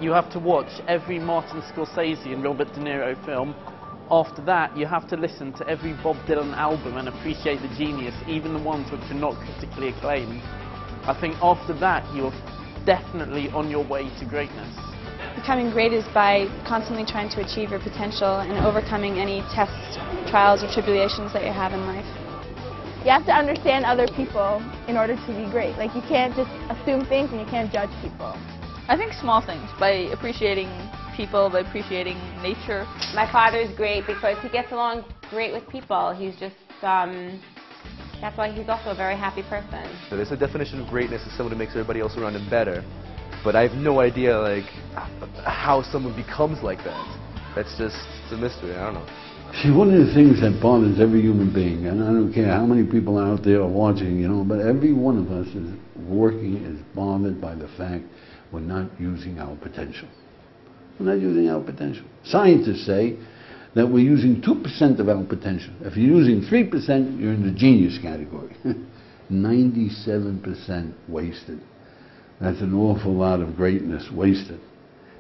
you have to watch every Martin Scorsese and Robert De Niro film. After that, you have to listen to every Bob Dylan album and appreciate the genius, even the ones which are not critically acclaimed. I think after that, you're definitely on your way to greatness. Becoming great is by constantly trying to achieve your potential and overcoming any tests, trials, or tribulations that you have in life. You have to understand other people in order to be great. Like, you can't just assume things and you can't judge people. I think small things, by appreciating people, by appreciating nature. My father's great because he gets along great with people. He's just, that's why he's also a very happy person. So there's a definition of greatness as someone who makes everybody else around him better. But I have no idea, like, how someone becomes like that. That's just, it's a mystery, I don't know. See, one of the things that bothers every human being, and I don't care how many people are out there are watching, you know, but every one of us is bothered by the fact we're not using our potential. We're not using our potential. Scientists say that we're using 2% of our potential. If you're using 3%, you're in the genius category. 97% wasted. That's an awful lot of greatness wasted.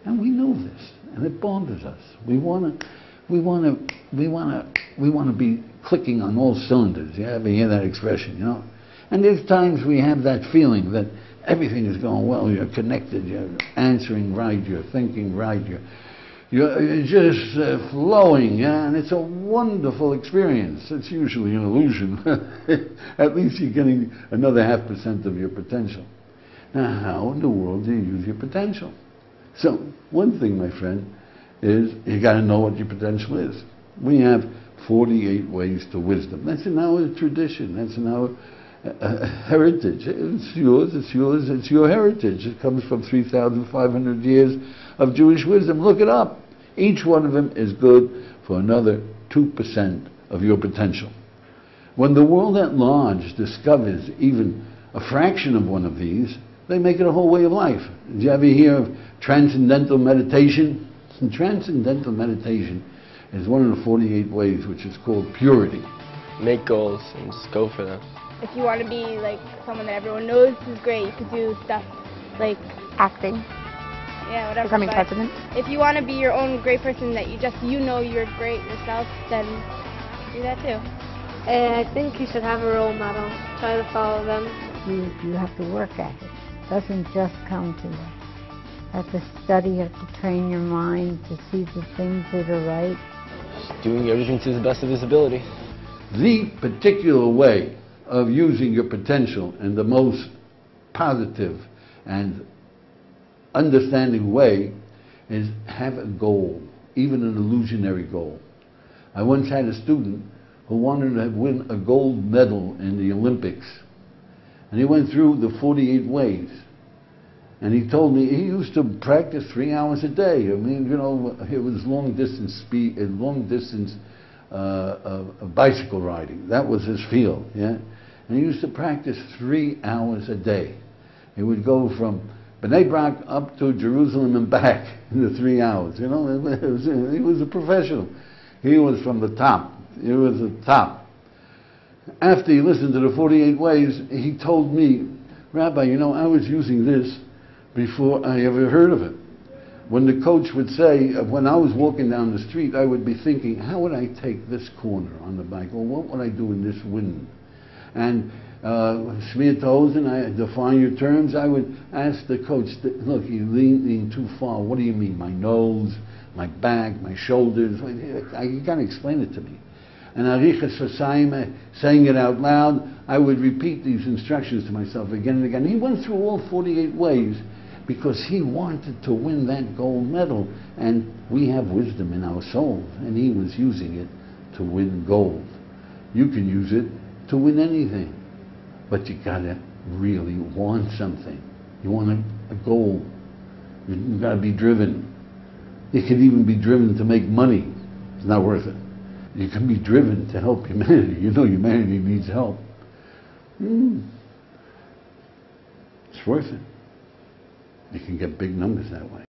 And we know this, and it bothers us. We want to be clicking on all cylinders. You ever hear that expression, you know? And there's times we have that feeling that everything is going well, you're connected, you're answering right, you're thinking right, you're just flowing, yeah? And it's a wonderful experience. It's usually an illusion. At least you're getting another 0.5% of your potential. Now, how in the world do you use your potential? So, one thing, my friend, is you got to know what your potential is. We have 48 ways to wisdom. That's in our tradition. That's in our heritage. It's yours, it's yours, it's your heritage. It comes from 3,500 years of Jewish wisdom. Look it up. Each one of them is good for another 2% of your potential. When the world at large discovers even a fraction of one of these, they make it a whole way of life. Did you ever hear of transcendental meditation? And transcendental meditation is one of the 48 ways, which is called purity. Make goals and just go for them. If you want to be like someone that everyone knows is great, you could do stuff like acting. Yeah, whatever. Becoming president. If you want to be your own great person that you know you're great yourself, then do that too. I think you should have a role model. Try to follow them. You have to work at it. It doesn't just come to you. You have to study, you have to train your mind to see the things that are right. Just doing everything to the best of his ability. The particular way of using your potential in the most positive and understanding way is have a goal, even an illusionary goal. I once had a student who wanted to win a gold medal in the Olympics. And he went through the 48 ways. And he told me he used to practice 3 hours a day. I mean, you know, it was long distance speed, bicycle riding. That was his field, yeah. And he used to practice 3 hours a day. He would go from Bnei Brak up to Jerusalem and back in the 3 hours. You know, he was a professional. He was from the top. He was the top. After he listened to the 48 ways, he told me, Rabbi, you know, I was using this before I ever heard of it. When the coach would say, when I was walking down the street, I would be thinking, how would I take this corner on the bike? Or what would I do in this wind? And Shmir Tozen, I define your terms. I would ask the coach, look, you're leaning too far. What do you mean? My nose, my back, my shoulders? You got to explain it to me. And Arichas Fasayim, saying it out loud, I would repeat these instructions to myself again and again. He went through all 48 ways because he wanted to win that gold medal. And we have wisdom in our souls, and he was using it to win gold. You can use it to win anything, but you gotta really want something. You want a goal. You gotta be driven. You can even be driven to make money. It's not worth it. You can be driven to help humanity. You know humanity needs help. It's worth it. You can get big numbers that way.